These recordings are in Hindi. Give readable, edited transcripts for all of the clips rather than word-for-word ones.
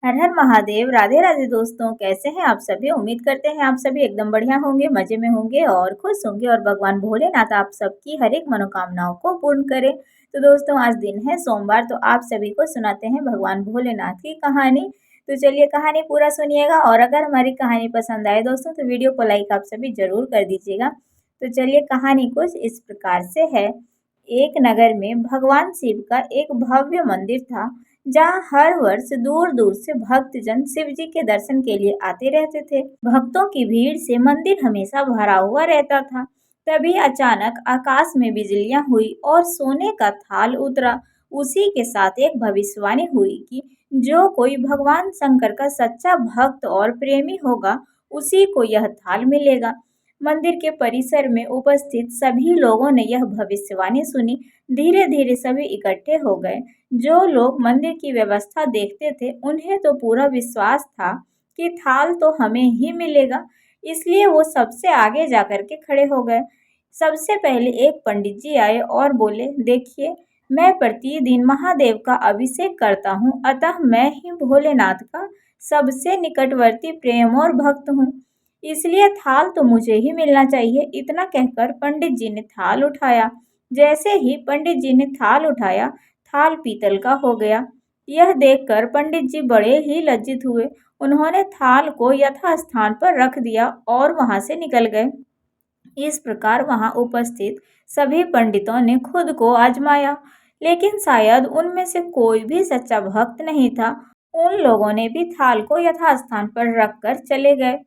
हर हर महादेव। राधे राधे दोस्तों, कैसे हैं आप सभी। उम्मीद करते हैं आप सभी एकदम बढ़िया होंगे, मजे में होंगे और खुश होंगे और भगवान भोलेनाथ आप सबकी हर एक मनोकामनाओं को पूर्ण करे। तो दोस्तों आज दिन है सोमवार, तो आप सभी को सुनाते हैं भगवान भोलेनाथ की कहानी। तो चलिए कहानी पूरा सुनिएगा और अगर हमारी कहानी पसंद आए दोस्तों तो वीडियो को लाइक आप सभी जरूर कर दीजिएगा। तो चलिए कहानी कुछ इस प्रकार से है। एक नगर में भगवान शिव का एक भव्य मंदिर था, जहाँ हर वर्ष दूर दूर से भक्तजन शिव जी के दर्शन के लिए आते रहते थे। भक्तों की भीड़ से मंदिर हमेशा भरा हुआ रहता था। तभी अचानक आकाश में बिजलियां हुई और सोने का थाल उतरा। उसी के साथ एक भविष्यवाणी हुई कि जो कोई भगवान शंकर का सच्चा भक्त और प्रेमी होगा, उसी को यह थाल मिलेगा। मंदिर के परिसर में उपस्थित सभी लोगों ने यह भविष्यवाणी सुनी। धीरे धीरे सभी इकट्ठे हो गए। जो लोग मंदिर की व्यवस्था देखते थे, उन्हें तो पूरा विश्वास था कि थाल तो हमें ही मिलेगा, इसलिए वो सबसे आगे जाकर के खड़े हो गए। सबसे पहले एक पंडित जी आए और बोले, देखिए, मैं प्रतिदिन महादेव का अभिषेक करता हूँ, अतः मैं ही भोलेनाथ का सबसे निकटवर्ती प्रेम और भक्त हूँ, इसलिए थाल तो मुझे ही मिलना चाहिए। इतना कहकर पंडित जी ने थाल उठाया। जैसे ही पंडित जी ने थाल उठाया, थाल पीतल का हो गया। यह देखकर पंडित जी बड़े ही लज्जित हुए। उन्होंने थाल को यथास्थान पर रख दिया और वहां से निकल गए। इस प्रकार वहां उपस्थित सभी पंडितों ने खुद को आजमाया, लेकिन शायद उनमें से कोई भी सच्चा भक्त नहीं था। उन लोगों ने भी थाल को यथास्थान पर रखकर चले गए।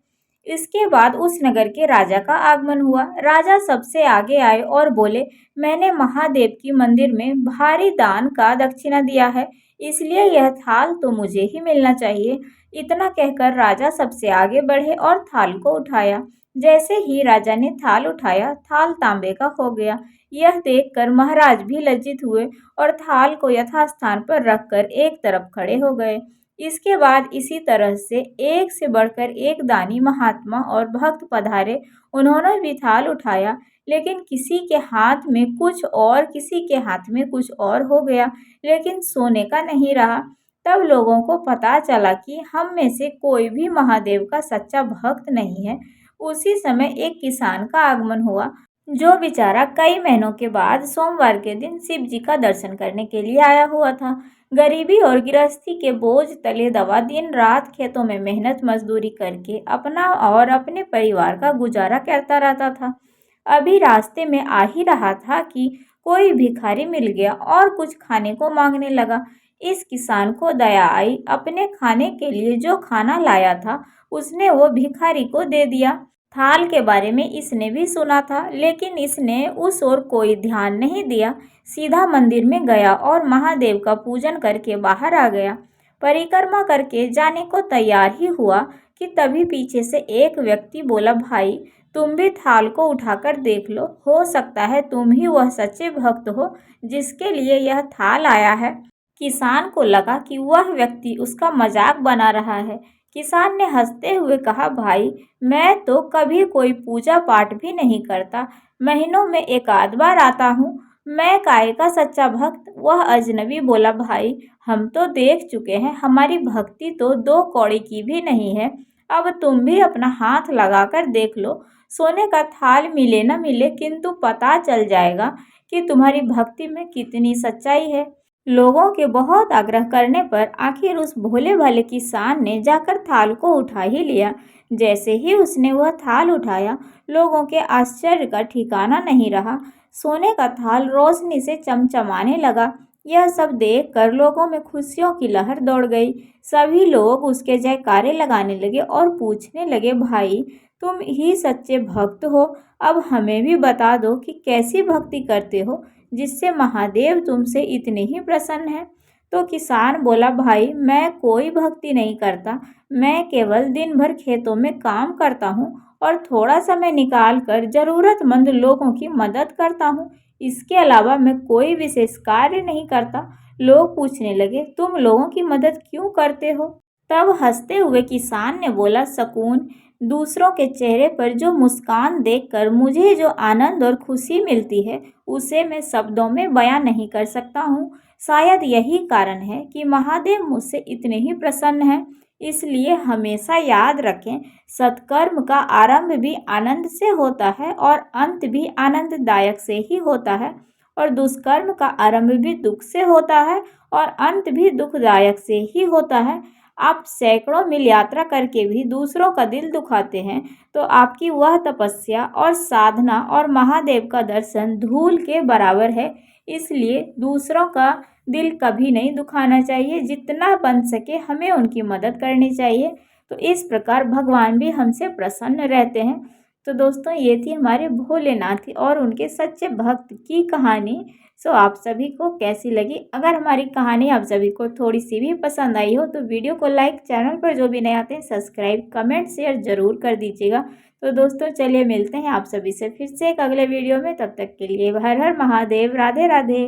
इसके बाद उस नगर के राजा का आगमन हुआ। राजा सबसे आगे आए और बोले, मैंने महादेव की मंदिर में भारी दान का दक्षिणा दिया है, इसलिए यह थाल तो मुझे ही मिलना चाहिए। इतना कहकर राजा सबसे आगे बढ़े और थाल को उठाया। जैसे ही राजा ने थाल उठाया, थाल तांबे का हो गया। यह देखकर महाराज भी लज्जित हुए और थाल को यथास्थान पर रखकर एक तरफ खड़े हो गए। इसके बाद इसी तरह से बढ़कर एक दानी महात्मा और भक्त पधारे। उन्होंने भी थाल उठाया, लेकिन किसी के हाथ में कुछ और, किसी के हाथ में कुछ और हो गया, लेकिन सोने का नहीं रहा। तब लोगों को पता चला कि हम में से कोई भी महादेव का सच्चा भक्त नहीं है। उसी समय एक किसान का आगमन हुआ, जो बेचारा कई महीनों के बाद सोमवार के दिन शिव जी का दर्शन करने के लिए आया हुआ था। गरीबी और गृहस्थी के बोझ तले दबा दिन रात खेतों में मेहनत मजदूरी करके अपना और अपने परिवार का गुजारा करता रहता था। अभी रास्ते में आ ही रहा था कि कोई भिखारी मिल गया और कुछ खाने को मांगने लगा। इस किसान को दया आई। अपने खाने के लिए जो खाना लाया था, उसने वो भिखारी को दे दिया। थाल के बारे में इसने भी सुना था, लेकिन इसने उस ओर कोई ध्यान नहीं दिया। सीधा मंदिर में गया और महादेव का पूजन करके बाहर आ गया। परिक्रमा करके जाने को तैयार ही हुआ कि तभी पीछे से एक व्यक्ति बोला, भाई, तुम भी थाल को उठाकर देख लो, हो सकता है तुम ही वह सच्चे भक्त हो जिसके लिए यह थाल आया है। किसान को लगा कि वह व्यक्ति उसका मजाक बना रहा है। किसान ने हंसते हुए कहा, भाई, मैं तो कभी कोई पूजा पाठ भी नहीं करता, महीनों में एक आध बार आता हूँ, मैं काय का सच्चा भक्त। वह अजनबी बोला, भाई, हम तो देख चुके हैं, हमारी भक्ति तो दो कौड़ी की भी नहीं है। अब तुम भी अपना हाथ लगाकर देख लो, सोने का थाल मिले न मिले, किंतु पता चल जाएगा कि तुम्हारी भक्ति में कितनी सच्चाई है। लोगों के बहुत आग्रह करने पर आखिर उस भोले भाले किसान ने जाकर थाल को उठा ही लिया। जैसे ही उसने वह थाल उठाया, लोगों के आश्चर्य का ठिकाना नहीं रहा। सोने का थाल रोशनी से चमचमाने लगा। यह सब देखकर लोगों में खुशियों की लहर दौड़ गई। सभी लोग उसके जयकारे लगाने लगे और पूछने लगे, भाई, तुम ही सच्चे भक्त हो, अब हमें भी बता दो कि कैसी भक्ति करते हो जिससे महादेव तुमसे इतने ही प्रसन्न हैं। तो किसान बोला, भाई, मैं कोई भक्ति नहीं करता, मैं केवल दिन भर खेतों में काम करता हूँ और थोड़ा समय निकाल कर जरूरतमंद लोगों की मदद करता हूँ। इसके अलावा मैं कोई विशेष कार्य नहीं करता। लोग पूछने लगे, तुम लोगों की मदद क्यों करते हो? तब हंसते हुए किसान ने बोला, सकून, दूसरों के चेहरे पर जो मुस्कान देखकर मुझे जो आनंद और खुशी मिलती है, उसे मैं शब्दों में बयां नहीं कर सकता हूँ। शायद यही कारण है कि महादेव मुझसे इतने ही प्रसन्न हैं। इसलिए हमेशा याद रखें, सत्कर्म का आरंभ भी आनंद से होता है और अंत भी आनंददायक से ही होता है, और दुष्कर्म का आरंभ भी दुख से होता है और अंत भी दुखदायक से ही होता है। आप सैकड़ों मील यात्रा करके भी दूसरों का दिल दुखाते हैं, तो आपकी वह तपस्या और साधना और महादेव का दर्शन धूल के बराबर है। इसलिए दूसरों का दिल कभी नहीं दुखाना चाहिए, जितना बन सके हमें उनकी मदद करनी चाहिए। तो इस प्रकार भगवान भी हमसे प्रसन्न रहते हैं। तो दोस्तों, ये थी हमारे भोलेनाथ और उनके सच्चे भक्त की कहानी। सो आप सभी को कैसी लगी? अगर हमारी कहानी आप सभी को थोड़ी सी भी पसंद आई हो तो वीडियो को लाइक, चैनल पर जो भी नए आते हैं सब्सक्राइब, कमेंट, शेयर ज़रूर कर दीजिएगा। तो दोस्तों, चलिए मिलते हैं आप सभी से फिर से एक अगले वीडियो में। तब तक के लिए हर हर महादेव, राधे राधे।